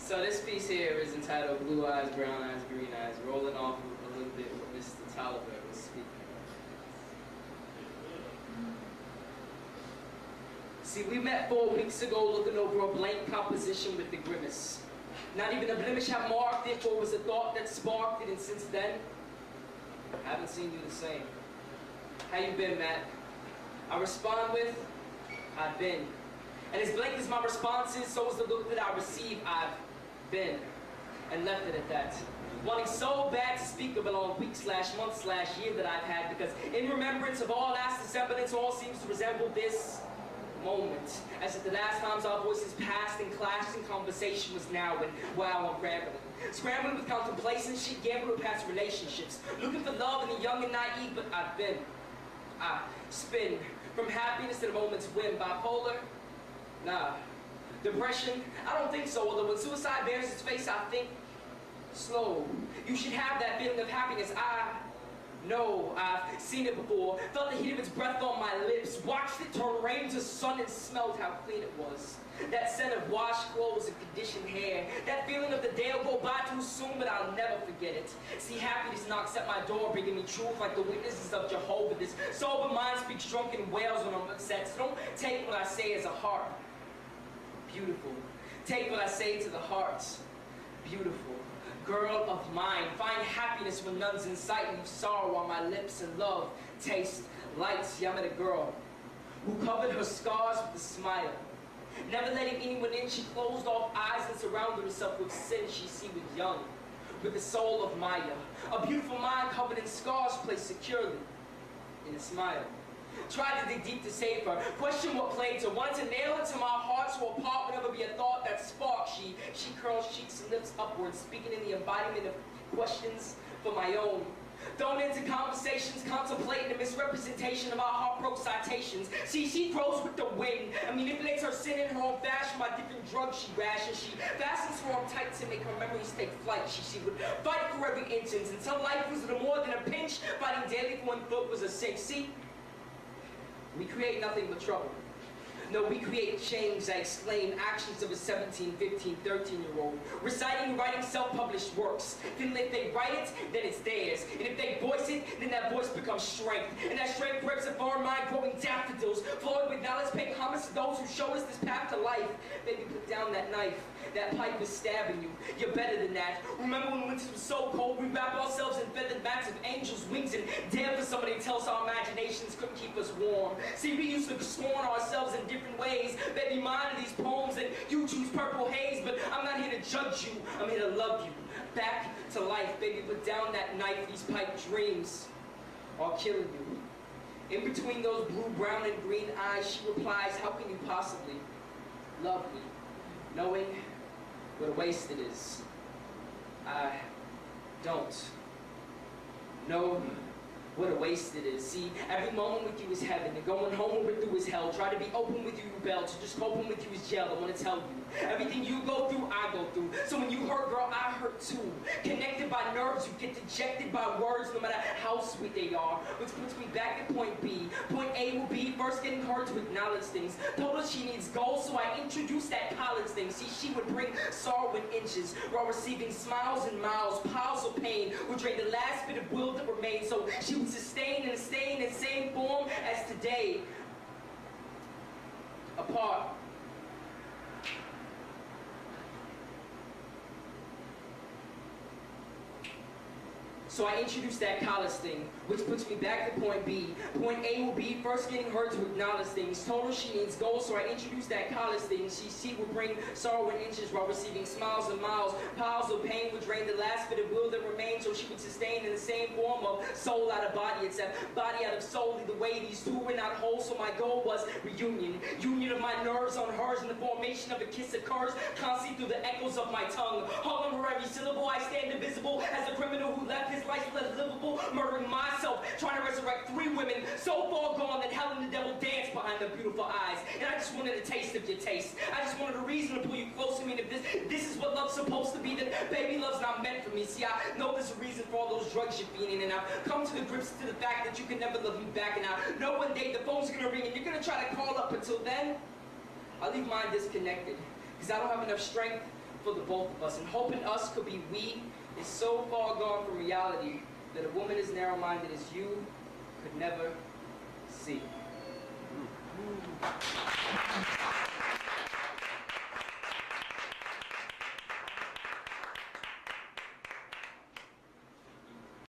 So this piece here is entitled Blue Eyes, Brown Eyes, Green Eyes, rolling off a little bit what Mr. Tolliver was speaking of. See, we met 4 weeks ago looking over a blank composition with the grimace. Not even a blemish had marked it, for it was a thought that sparked it, and since then, I haven't seen you the same. How you been, Matt? I respond with, I've been. And as blank as my response is, so is the look that I receive. I've been. And left it at that. Wanting so bad to speak of a long week/month/year that I've had, because in remembrance of all last semblance, all seems to resemble this moment. As if the last times our voices passed and clashed and conversation was now, and wow, I'm rambling. Scrambling with contemplation, gambling with past relationships. Looking for love in the young and naive, but I've been. I spin from happiness to the moment's whim. Bipolar? Nah. Depression? I don't think so, although when suicide bears its face, I think slow. You should have that feeling of happiness. I know I've seen it before. Felt the heat of its breath on my lips. Watched it turn rain to sun and smelled how clean it was. That scent of washed clothes and conditioned hair. That feeling of the day will go by too soon, but I'll never forget it. See, happiness knocks at my door, bringing me truth like the witnesses of Jehovah. This sober mind speaks drunken wails when I'm upset. So don't take what I say as a heart. Beautiful. Take what I say to the heart. Beautiful. Girl of mine, find happiness when none's in sight. Leave sorrow on my lips and love taste lights. Yeah, I met a girl who covered her scars with a smile. Never letting anyone in, she closed off eyes and surrounded herself with sin. She was young, with the soul of Maya. A beautiful mind covered in scars, placed securely in a smile. Tried to dig deep to save her, question what plagued her, wanted to nail it to my heart so a part would never be a thought that sparked. She curls cheeks and lips upwards, speaking in the embodiment of questions for my own. Thrown into conversations, contemplating the misrepresentation of our heartbroken citations. See, she grows with the wind and manipulates her sin in her own fashion by different drugs she rations. She fastens her arm tight to make her memories take flight. She would fight for every instance until life was little more than a pinch, fighting daily for one foot was a sink. See, we create nothing but trouble. No, we create change, I exclaim, actions of a 17, 15, 13-year-old. Reciting and writing self-published works. Then if they write it, then it's theirs. And if they voice it, then that voice becomes strength. And that strength grips a foreign mind growing daffodils. Flowing with knowledge, paying homage to those who showed us this path to life. Baby, put down that knife. That pipe is stabbing you. You're better than that. Remember when winters were so cold, we wrap ourselves in feathered mats of angels' wings and dare for somebody to tell us our imaginations couldn't keep us warm. See, we used to scorn ourselves in different ways. Baby, mine are these poems and you choose purple haze, but I'm not here to judge you. I'm here to love you. Back to life, baby, put down that knife. These pipe dreams are killing you. In between those blue, brown, and green eyes, she replies, how can you possibly love me, knowing what a waste it is? I don't know what a waste it is. See, every moment with you is heaven, and going home with you is hell. Try to be open with you, rebel. To just coping with you is jail. I want to tell you, everything you go through, I go through. So when you hurt, girl, I hurt too. Connected by nerves, you get dejected by words, no matter how sweet they are. Which puts me back at point B. Point A will be first getting her to acknowledge things. Told her she needs goals, so I introduced that college thing. See, she would bring sorrow in inches, while receiving smiles and miles. Piles of pain would drain the last bit of will that remained. So she would sustain and stay in the same form as today. Apart. So I introduced that college thing, which puts me back to point B. Point A will be first getting her to acknowledge things. Told her she needs goals, so I introduced that college thing. She would bring sorrow in inches while receiving smiles and miles. Piles of pain would drain the last bit of will that remained, so she would sustain in the same form of soul out of body. It's that body out of soul, either way these two were not whole, so my goal was reunion. Union of my nerves on hers, and the formation of a kiss occurs constantly through the echoes of my tongue. Hauling her every syllable, I stand invisible as a criminal who left his life less livable, murdering myself, trying to resurrect 3 women so far gone that hell and the devil dance behind their beautiful eyes. And I just wanted a taste of your taste. I just wanted a reason to pull you close to me. And if this is what love's supposed to be, then baby, love's not meant for me. See, I know there's a reason for all those drugs you're feeding, and I've come to the grips to the fact that you can never love me back. And I know one day the phone's gonna ring and you're gonna try to call up. Until then, I'll leave mine disconnected, because I don't have enough strength for the both of us, and hoping us could be we is so far gone from reality that a woman as narrow-minded as you could never see.